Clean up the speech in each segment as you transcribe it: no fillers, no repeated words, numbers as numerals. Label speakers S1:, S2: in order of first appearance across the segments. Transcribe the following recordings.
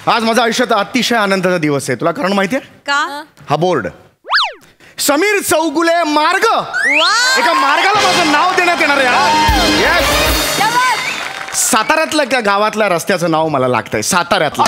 S1: आज माझ्या आयुष्यात अतिशय आनंदाचा दिवस आहे. तुला कारण माहितीये
S2: का?
S1: हा बोर्ड समीर चौगुले मार्ग, एका मार्गाला माझं नाव देण्यात येणार आहे. साताऱ्यातल्या त्या गावातल्या रस्त्याचं नाव मला लागतंय. साताऱ्यातलं.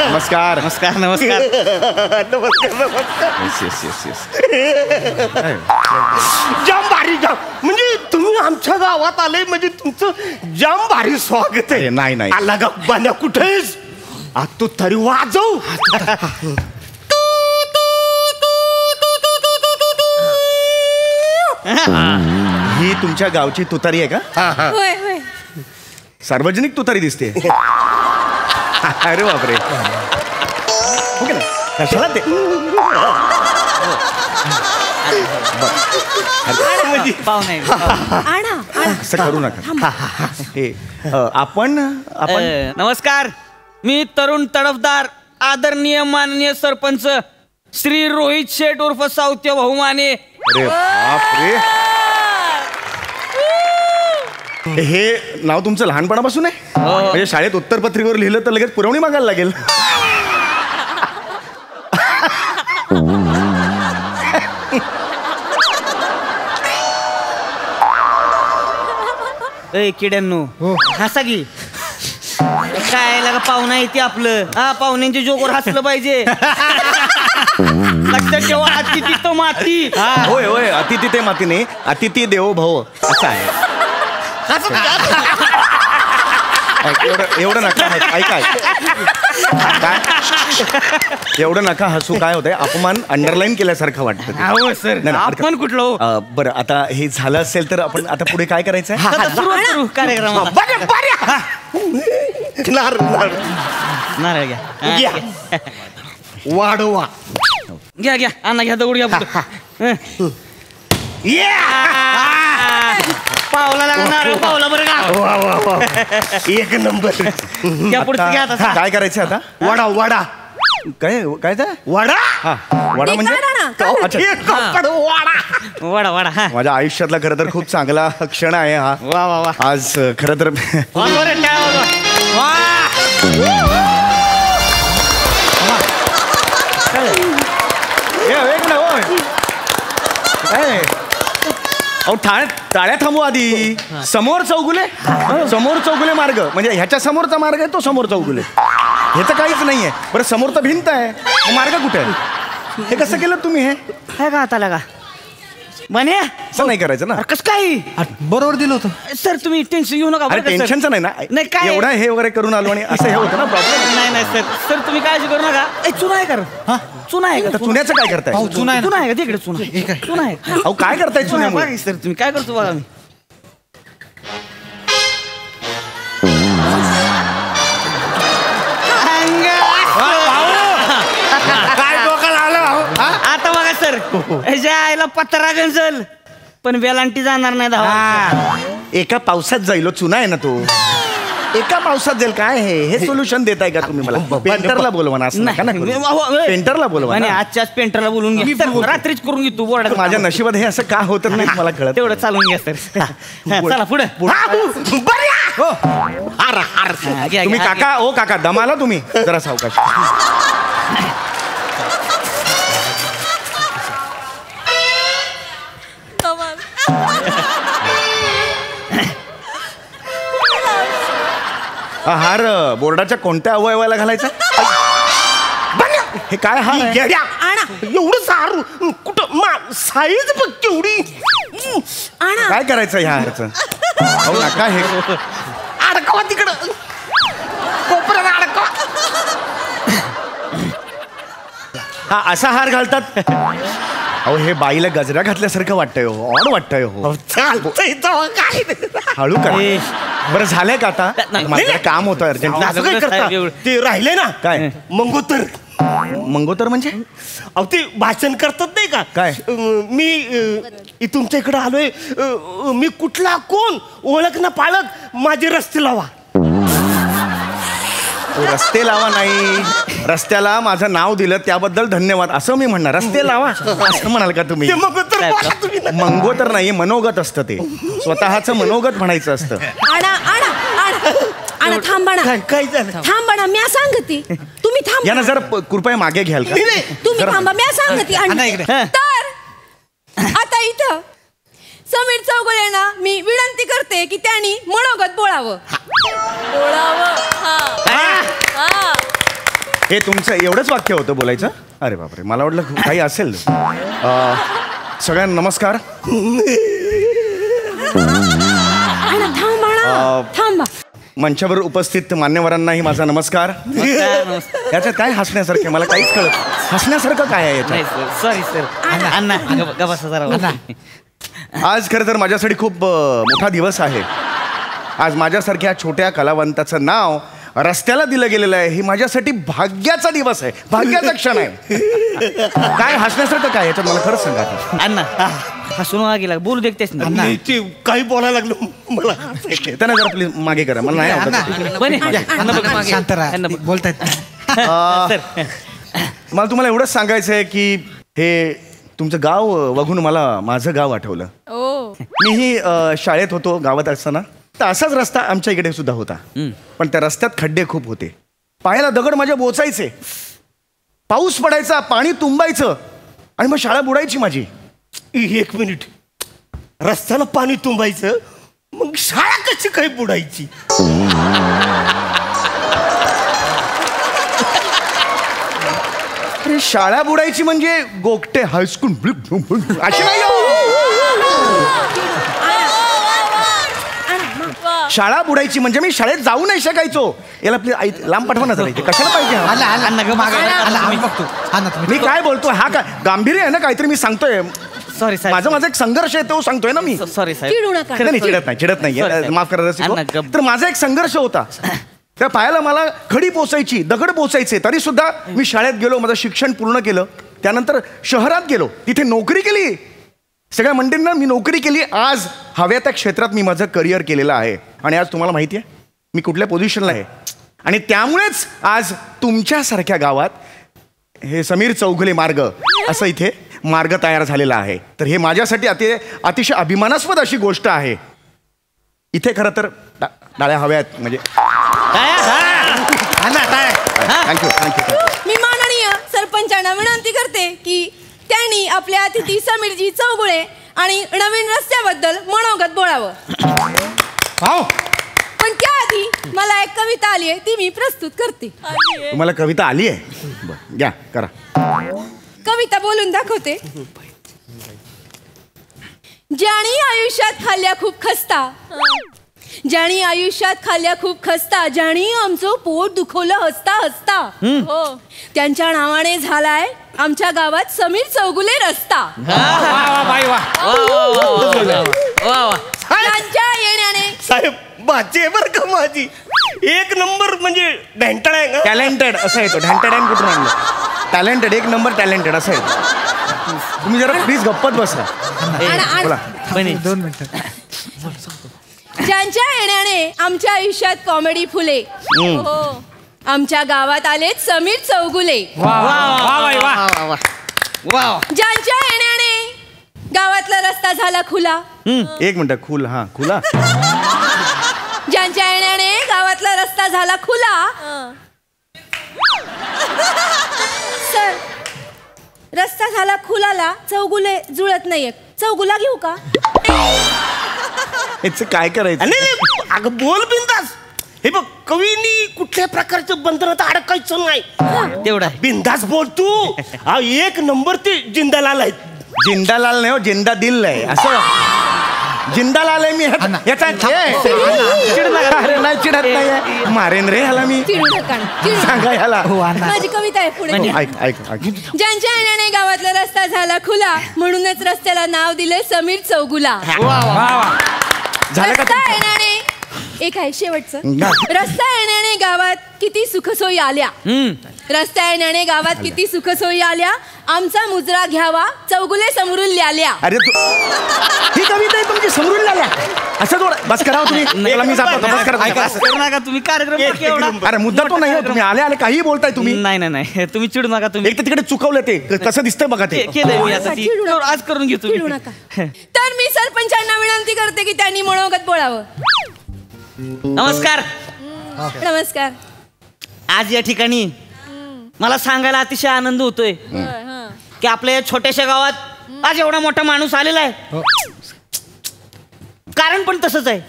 S1: नमस्कार.
S3: नमस्कार नमस्कार.
S4: जाम भारी जाम, म्हणजे तुम्ही आमच्या गावात आले म्हणजे तुमचं जाम भारी स्वागत आहे.
S1: नाही नाही
S4: आला गा बांड्या कुठेस? आज तू तरी वाजव.
S1: ही तुमच्या गावची तुतारी आहे का?
S2: होय होय.
S1: सार्वजनिक तुतारी दिसते. अरे बापरे. ओके ना, कशाला ते असं करू नका. हे आपण
S3: नमस्कार. मी तरुण तडफदार आदरणीय माननीय सरपंच श्री रोहित शेठ उर्फ सावत्य बहुमाने.
S1: अरे बापरे. हे नाव तुमचं लहानपणापासून आहे? म्हणजे शाळेत उत्तरपत्रिकेवर लिहिलं तर लगेच पुरवणी मागायला लागेल.
S3: ए किड्यांनो हसा की. काय लागा पाहुणा येते आपलं. हा पाहुण्यांच्या जोगवर हसलं पाहिजे. लक्षात ठेवा अतिथी तो माती.
S1: होय होय, अतिथी ते माती नाही, अतिथी देवो भव असं आहे. एवढं नका ऐका काय, एवढं नका हसू. काय होतंय, अपमान अंडरलाईन केल्यासारखं वाटतं.
S3: सर आपण कुठलं.
S1: बरं आता हे झालं असेल तर आपण आता पुढे काय करायचं आहे?
S3: सुरुवात करू कार्यक्रमाला. नारळ घ्या.
S4: वाढवा.
S3: घ्या घ्या आणा घ्या दगड घ्या. पावला लागा नारळ पावला बरं का.
S4: वा वा वा, एक नंबर.
S3: त्या पुढचं घ्या आता.
S1: काय करायचं आता?
S4: वडा वडा.
S1: काय काय ते
S4: वडा.
S1: हा वडा म्हणजे
S3: वडा वडा. हा
S1: माझ्या आयुष्यातला खरं तर खूप चांगला क्षण आहे हा.
S3: वा वा वा.
S1: आज खरं तर टाळ्या थांबू आधी. समोर चौगुले मार्ग म्हणजे ह्याच्या समोरचा मार्ग आहे तो समोर चौगुले. हे तर काहीच नाहीये. बरं समोर तर भिंत आहे, मार्ग कुठे आहे? हे कसं केलं तुम्ही? हे
S3: का आता लागा म्हणे
S1: असं नाही करायचं ना.
S3: कस काय
S1: बरोबर दिलं होतं
S3: सर. तुम्ही टेन्शन घेऊ नका.
S1: टेन्शनचं नाही ना.
S3: नाही काय
S1: एवढा हे वगैरे करून आलो आणि असं हे होतं ना प्रॉब्लेम.
S3: नाही नाही सर. सर तुम्ही काळजी करू नका. चुना आहे कर. चुना आहे का?
S1: चुन्याचं काय करताय?
S3: चुना आहे का तिकडे? चुना आहे.
S1: अहो काय करताय चुन्यामुळे?
S3: सर तुम्ही काय करतो बघा. मी
S4: काय डोकाला आलं.
S3: आता बघा सर, ह्याच्या आईला पत्रा गंजल पण वेलांटी जाणार नाही. धावा
S1: एका पावसात जाईल. चुना आहे ना तो. एका पावसात जाईल. काय हे सोल्युशन देताय का तुम्ही मला? पेंटरला बोलवा ना. असं नका ना करू. पेंटरला बोलवा ना.
S3: आजच्याच पेंटरला बोलून घ्या. रात्रीच करून घेतो बोर्डात.
S1: माझ्या नशिबात हे असं का होत नाही मला कळत.
S3: तेवढं चालून घ्या सर. चला पुढे.
S1: तुम्ही काका ओ काका दमाला तुम्ही जरा सावकाश. हार बोर्डाच्या कोणत्या अवयवाला घालायचा? हे काय हार आहे?
S4: एवढं सारू कुठं साईज बघ केवढी.
S1: काय करायचं ह्या हारचं? अहो नका हे.
S4: अडकवा तिकडं कोपऱ्यात अडकवा.
S1: हा असा हार घालतात. अहो हे बाईला गजरा घातल्यासारखं वाटतंय हो. ऑड वाटतंय हो.
S4: चालतंय काय
S1: हळू करा. बरं झालंय का आता? माझं काम होतं अर्जंट.
S4: ते राहिले ना.
S1: काय
S4: मंगोतर?
S1: मंगोतर म्हणजे?
S4: अहो ते भाषण करतात नाही का?
S1: काय?
S4: मी तुमच्या इकडे आलोय. मी कुठला कोण ओळख ना पाळक माझे रस्ते लावा.
S1: रस्ते लावा नाही. रस्त्याला माझं नाव दिलं त्याबद्दल धन्यवाद असं मी म्हणणार. रस्ते लावा असं म्हणाल का तुम्ही?
S4: ते मग तर बोला तुम्ही ना.
S1: मंगोतर नाही, मनोगत असतं ते. स्वतःचं मनोगत म्हणायचं असतं.
S2: आणा आणा आणा आणा थांबणा
S4: काय झालं?
S2: थांबणा म्या सांगते तुम्ही थांबा
S1: यांना जरा कृपया मागे घ्याल का?
S2: तुम्ही थांबा म्या सांगते
S5: आणा इकडे.
S2: तर आता इथं समीर चौगुलेंना मी विनंती करते की त्यांनी मनोगत बोलावं.
S1: हे तुमचं एवढंच वाक्य होतं बोलायचं? अरे बापरे, मला वाटलं काही असेल. सगळ्यांना नमस्कार.
S2: आणा थांबा थांबा.
S1: मंचावर उपस्थित मान्यवरांनाही माझा नमस्कार. याच्यात काय हसण्यासारखं आहे? मला काहीच कळत हसण्यासारखं काय आहे याच्यात?
S3: Sorry sir. अण्णा गबसा जरा.
S1: आज खरं तर माझ्यासाठी खूप मोठा दिवस आहे. आज माझ्यासारख्या छोट्या कलावंताचं नाव रस्त्याला दिलं गेलेलं आहे. ही माझ्यासाठी भाग्याचा दिवस आहे, भाग्याचा क्षण आहे. काय हसण्यासारखं काय याच्यात मला खरंच सांगा.
S3: अण्णा हसून गेला बोलू देखतेस ना.
S4: नाही, ते काही बोलायला लागलो मला.
S1: त्यांना जरा प्लीज मागे करा, मला नाही आवडत.
S5: शांत राहा, बोलतायत.
S1: मला तुम्हाला एवढंच सांगायचं आहे की हे तुमचं गाव बघून मला माझं गाव आठवलं. मीही शाळेत होतो गावात असताना. तर असाच रस्ता आमच्या इकडे सुद्धा होता. पण त्या रस्त्यात खड्डे खूप होते. पायाला दगड माझ्या बोचायचे. पाऊस पडायचा, पाणी तुंबायचं आणि मग शाळा बुडायची माझी.
S4: एक मिनिट, रस्त्याला पाणी तुंबायचं मग शाळा कशी काही बुडायची?
S1: अरे शाळा बुडायची म्हणजे गोगटे हायस्कूल अशी नाही हो. शाळा बुडायची म्हणजे मी शाळेत जाऊ नाही शकायचो. याला आपली आई लांब पाठवा ना जरा. कशाला पाहिजे हा?
S5: अण्णा ग मागे आम्ही बघतो. अण्णा तुम्ही
S1: मी काय बोलतोय हा काय गांभीर्य आहे ना? काहीतरी मी सांगतोय.
S3: सॉरी साहेब.
S1: माझा एक संघर्ष आहे तो सांगतोय ना मी.
S3: सॉरी साहेब.
S2: चिडू नका.
S1: नाही चिडत नाही.
S3: Sorry,
S1: माफ करा रसिको.
S3: अण्णा, गप.
S1: तर माझा एक संघर्ष होता. त्या पायाला मला खडी पोचायची, दगड पोचायचे. तरी सुद्धा मी शाळेत गेलो, माझं शिक्षण पूर्ण केलं. त्यानंतर शहरात गेलो, तिथे नोकरी केली. सगळ्या मंडळींना मी नोकरी केली. आज हव्या त्या क्षेत्रात मी माझं करिअर केलेलं आहे. आणि आज तुम्हाला माहिती आहे मी कुठल्या पोझिशनला आहे. आणि त्यामुळेच आज तुमच्यासारख्या गावात हे समीर चौगुले मार्ग असं इथे मार्ग तयार झालेला आहे. तर हे माझ्यासाठी अतिशय अभिमानास्पद अशी गोष्ट आहे. इथे खरं तर टाळ्या हव्यात म्हणजे. थँक्यू.
S2: मी माननीय सरपंचांना विनंती करते की त्यांनी आपल्या अतिथी समीरजी चौगुले आणि नवीन रस्त्याबद्दल मनोगत बोलावं. पण त्याआधी मला एक कविता आली आहे, ती मी प्रस्तुत करते.
S1: तुम्हाला कविता आली आहे? बरं घ्या करा.
S2: कविता बोलून दाखवते. ज्यानी आयुष्यात खाल्ल्या खूप खस्ता, ज्यानी आयुष्यात खाल्ल्या खूप खस्ता, ज्यानी आमचं पोट दुखवलं हसता हसता, त्यांच्या नावाने झालाय आमच्या गावात समीर चौगुले रस्ता. त्यांच्या येण्याने
S4: साहेब माझी बर का माझी एक नंबर म्हणजे ढेंटाळ आहे का?
S1: टॅलेंटेड असं येतो. ढॅन्टेड कुठून आणलं? टॅलेंटेड, एक नंबर टॅलेंटेड असं येतो. तुम्ही जरा प्लीज गप्पत बसा. बोला.
S5: 2 मिनिटं.
S2: ज्यांच्या येण्याने आमच्या आयुष्यात कॉमेडी फुले, आमच्या गावात आले समीर चौगुले. ज्यांच्या येण्याने गावातला रस्ता झाला खुला.
S1: एक मिनिट. खुला खुला.
S2: ज्यांच्या येण्याने गावातला रस्ता झाला खुला. सर, रस्ता झाला खुलाला चौगुले जुळत नाहीये. चौगुला घेऊ का?
S1: याचं काय करायचं?
S4: नाही अगं बोल बिंदास. हे बघ कवीनी कुठल्या प्रकारचं बंधनात अडकायचं नाही.
S3: तेवढा
S4: बिंदास बोल तू. हा एक नंबर ते जिंदालाल आहेत.
S1: जिंदालाल नाही हो, जिंदा दिल आहे असं. जिंदालाल आहे मी याचा. अरे नाही चिडत नाही. मारेन रे ह्याला मी.
S2: चिडू नका, चिडू
S1: सांगा ह्याला.
S2: नका. माझी कविता आहे पुढे.
S1: ऐक.
S2: ज्यांच्या येण्याने गावातला रस्ता झाला खुला, म्हणूनच रस्त्याला नाव दिले समीर चौगुला.
S1: झालं का?
S2: रस्ता येण्याने एक आहे शेवटचं. रस्ता येण्याने गावात किती सुखसोयी आल्या. रस्ता येण्याने गावात किती सुखसोयी आल्या. आमचा मुजरा घ्यावा चौगुले समोरून ल्याल्या.
S1: अरे तू ही कविता आहे तुमची समोरून आल्या. असं जोड बस करा हो तुम्ही. याला मी जातो बस करा.
S3: ऐका, असं करू नका तुम्ही कार्यक्रम
S4: एक
S3: एवढा
S4: नंबर.
S1: अरे मुद्दा तो नाही हो, तुम्ही आले आले काही बोलताय तुम्ही.
S3: नाही नाही नाही तुम्ही चिडू नका तुम्ही
S1: एक तर तिकडे चुकवलं ते कसं दिसतंय बघा ते.
S3: केलंय मी आता ती
S2: चिडू नका.
S3: आज करून घेतो
S2: चिडू
S3: मी.
S2: नका. तर मी सरपंचांना विनंती करते की त्यांनी मनोगत बोलावं.
S3: नमस्कार.
S2: नमस्कार.
S3: आज या ठिकाणी मला सांगायला अतिशय आनंद होतोय की आपल्या या छोट्याशा गावात आज एवढा मोठा माणूस आलेला आहे. कारण पण तसंच आहे.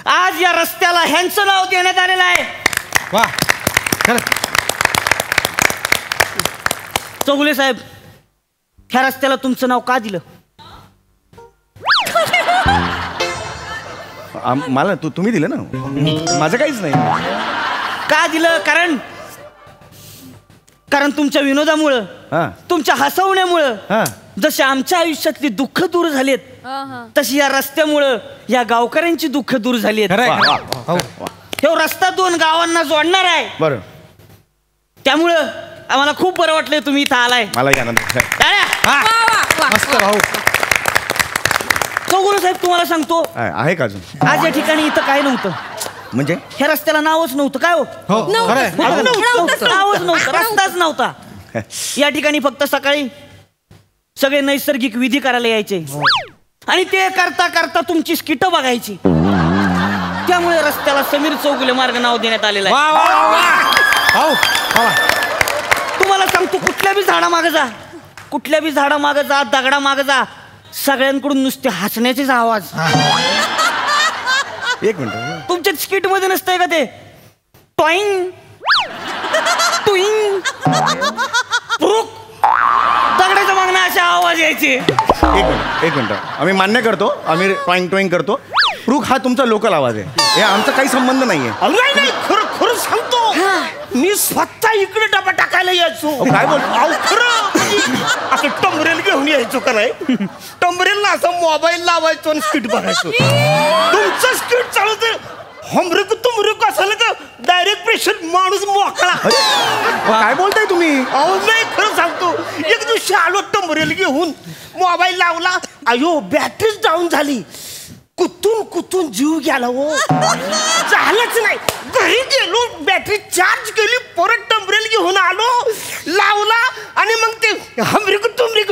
S3: आज या रस्त्याला ह्यांचं नाव देण्यात आलेलं आहे.
S5: वा खरं
S3: चौगुले साहेब, ह्या रस्त्याला तुमचं नाव का दिलं?
S1: मला तुम्ही दिलं ना, माझं काहीच नाही.
S3: का दिलं? कारण तुमच्या विनोदामुळं,
S1: हा
S3: तुमच्या हसवण्यामुळं
S1: हा
S3: जसे आमच्या आयुष्यातली दुःख दूर झालीत, तशी या रस्त्यामुळं या गावकऱ्यांची दुःख दूर झालीत.
S5: खरं
S1: वा,
S5: आहे,
S1: वा,
S5: खरं आहे. हो.
S3: हे रस्ता 2 गावांना जोडणार आहे.
S1: बरं,
S3: त्यामुळं आम्हाला खूप बरं वाटलंय तुम्ही इथं आलाय.
S1: मलाही आनंद आहे.
S3: टाळ्या.
S5: हा,
S2: वा, वा.
S5: मस्त भाऊ.
S3: चौगुले साहेब, तुम्हाला सांगतो,
S1: आहे का अजून?
S3: आज या ठिकाणी इथं काय नव्हतं.
S1: म्हणजे
S3: ह्या रस्त्याला नावच नव्हतं. काय हो?
S5: हो
S2: नव्हतं.
S5: खरं आहे.
S2: नव्हतंच.
S3: नावच नव्हतं, रस्ताच नव्हता. या ठिकाणी फक्त सकाळी सगळे नैसर्गिक विधी करायला यायचे आणि ते करता करता तुमची स्किट बघायची. त्यामुळे रस्त्याला समीर चौगुले मार्ग नाव देण्यात आलेलं आहे.
S5: वा वा वा. हो वा.
S3: तुम्हाला सांगतो, कुठल्या बी झाडा मागे जा, कुठल्या बी झाडा मागे जा, दगडा मागे जा, सगळ्यांकडून नुसते हसण्याचेच आवाज.
S1: एक मिनिट.
S3: तुमच्या स्किट मध्ये नसतंय का ते टॉईंग टुईंग प्रुक, दगडाच्या मागणं असे आवाज यायचे.
S1: एक मिनिट आम्ही मान्य करतो, आम्ही टॉईंग टॉईंग करतो. प्रूक हा तुमचा लोकल आवाज आहे, हे आमचा काही संबंध नाहीये.
S4: नाही नाही, खरं खरं सांगतो, मी स्वतः इकडे डबा टाकायला यायचो.
S1: काय बोल?
S4: खरं म्हणजे असं टंबरेल घेऊन यायचो का नाही, टंबरेलला असं मोबाईल लावायचो आणि स्किट बघायचो. तुमचं स्किट चालवतं हमरेक तुमरेक असेल का डायरेक्ट प्रेशर माणूस मोकळा.
S1: काय बोलताय तुम्ही?
S4: अहो नाही, खरं सांगतो, एक दिवशी आलो टंबरेल घेऊन, मोबाईल लावला, अयो बॅटरीच डाऊन झाली. कुतून जीव गेला हो, झालंच नाही. घरी गेलो, बॅटरी चार्ज केली, परत टंबरेल घेऊन आलो, लावला आणि मग ते हमरिक तुमरिक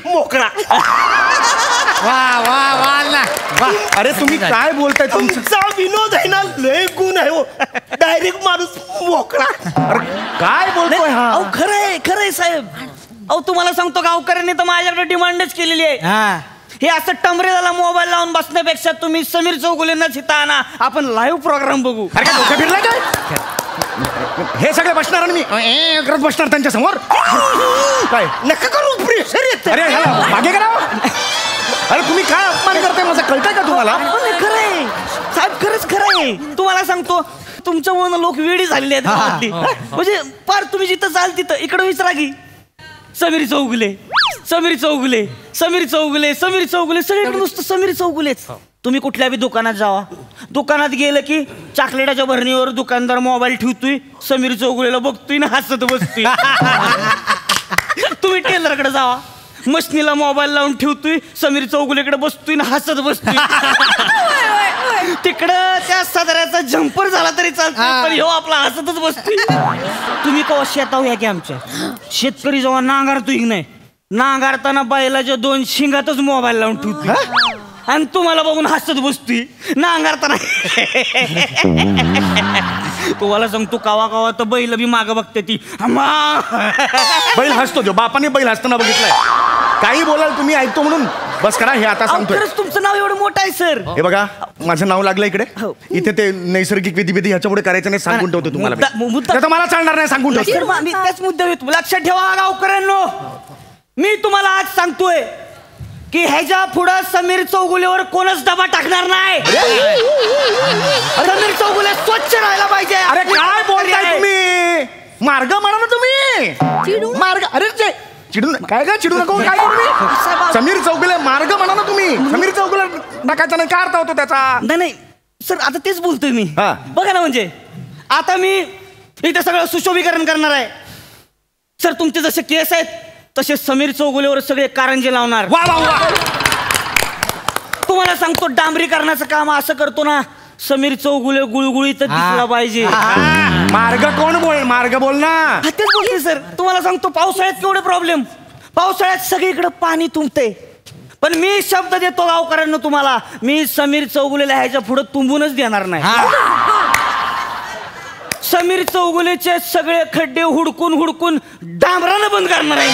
S4: मोकळा.
S5: वा वा वा ना. वा.
S1: अरे तुम्ही काय बोलताय?
S4: तुमचा विनोद आहे ना, लय गुण आहे हो, डायरेक्ट माणूस मोकळा.
S1: काय बोलतोय हा?
S3: अहो खरंय साहेब. अहो तुम्हाला सांगतो, गावकऱ्यांनी तर माझ्याकडे डिमांडच केलेली आहे.
S5: हा
S3: हे असं टमरेला मोबाईल लावून बसण्यापेक्षा तुम्ही समीर चौगुलेंनाच इथं आणा, आपण लाईव्ह प्रोग्राम बघू.
S1: अरे काय डोकं फिरलंय काय? हे सगळे बसणार आणि मी करत बसणार त्यांच्या समोर. काय
S4: नका करू, प्रेशर येत.
S1: अरे ह्याला मागे करा. अरे तुम्ही काय अपमान करताय, माझं कळतंय का तुम्हाला?
S3: खरंय साहेब, खरंच खरंय. तुम्हाला सांगतो, तुमच्यामुळे लोक वेडी झालेली आहेत गावातली. म्हणजे पार तुम्ही जिथं जाल तिथं इकडे विचारा की समीर चौगुले, समीर चौगुले, समीर चौगुले, समीर चौगुले, सगळीकडे नुसतं समीर चौगुलेच. तुम्ही कुठल्या बी दुकानात जावा, दुकानात गेलं की चॉकलेटाच्या भरणीवर दुकानदार मोबाईल ठेवतोय, समीर चौगुलेला बघतोय ना हसत बसतोय. तुम्ही टेलरकडे जावा, मशनीला मोबाईल लावून ठेवतोय, समीर चौगुलेकडे बसतोय ना हसत बसतोय. तिकडं त्या सदऱ्याचा जम्पर झाला तरी चालतोय, पण ह्यो आपला हसतच बसतोय. तुम्ही कवा शेताव या की आमच्या शेतकरी जेव्हा नांगारतोय की नाही, नांगारताना बैलाच्या 2 शिंगातच मोबाईल लावून ठेवतोय आणि तुम्हाला बघून हसत बसतोय नांगारताना. तुम्हाला सांगतो, कावा कावा तर बैल बी मागं बघते ती.
S1: बैल हसतो, जो बापाने बैल हसताना बघितलाय. काही बोलाल तुम्ही, ऐकतो म्हणून बस करा. हे आता सांगतोय,
S3: खरंच तुमचं नाव एवढं मोठं आहे सर.
S1: हे बघा माझं नाव लागलं इकडे.
S3: हो.
S1: इथे ते नैसर्गिक विधी ह्याच्या पुढे करायचं नाही, सांगून ठेवतो तुम्हाला.
S3: मुद्दा-
S1: नाही तर मला चालणार नाही, सांगून ठेवतो.
S3: सर, मी त्याच मुद्द्यावर येतो. लक्षात ठेवा गावकऱ्यांनो, मी तुम्हाला आज सांगतोय की ह्याच्या पुढं समीर चौगुलेवर कोणच डबा टाकणार नाही. समीर चौगुले स्वच्छ राहायला पाहिजे.
S1: अरे काय बोलताय तुम्ही? मार्ग म्हणा ना तुम्ही. मार्ग, अरे ते चिडून काय काय चिडू नको. काय तुम्ही? समीर चौगुले मार्ग म्हणा ना तुम्ही. समीर चौगुले टाकायचा नाही, काय अर्थ होतो त्याचा?
S3: नाही सर, आता तेच बोलतोय मी.
S1: हा.
S3: बघा ना, म्हणजे आता मी इथे सगळं सुशोभीकरण करणार आहे. सर, तुमचे जसे केस आहेत तसे समीर चौगुलेवर सगळे कारंजे लावणार.
S1: वा वा वा.
S3: तुम्हाला सांगतो डांबरीकरणाचं काम असं करतो ना, समीर चौगुले गुळगुळीत दिसला पाहिजे.
S1: मार्ग कोण मार्ग बोल ना.
S3: हा, तेच बोलते सर. तुम्हाला सांगतो पावसाळ्यात केवढे प्रॉब्लेम. पावसाळ्यात सगळीकडे पाणी तुंबते, पण मी शब्द देतो गावकऱ्यांना तुम्हाला, मी समीर चौगुलेला ह्याच्या पुढे तुंबूनच देणार नाही. समीर चौगुलेचे सगळे खड्डे हुडकून हुडकून डांबरानं बंद करणार आहे.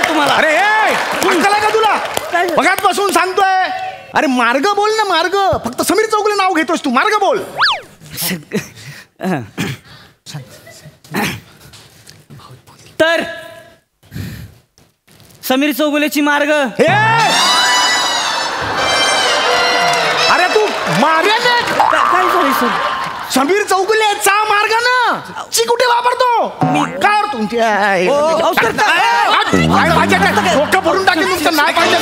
S3: तुम्हाला
S1: अरे अंकल का तुला बघात बसून सांगतोय. अरे मार्ग बोल ना, मार्ग. फक्त समीर चौगुले नाव घेतोस तू, मार्ग बोल.
S3: तर समीर चौगुलेची मार्ग.
S1: अरे तू मार्ग
S3: काय झालं सर?
S1: समीर चौगुलेचा मार्ग ना ची कुठे वापरतो काय तुमची डोकं भरून टाकेल तुमचं नाव पाहिजे.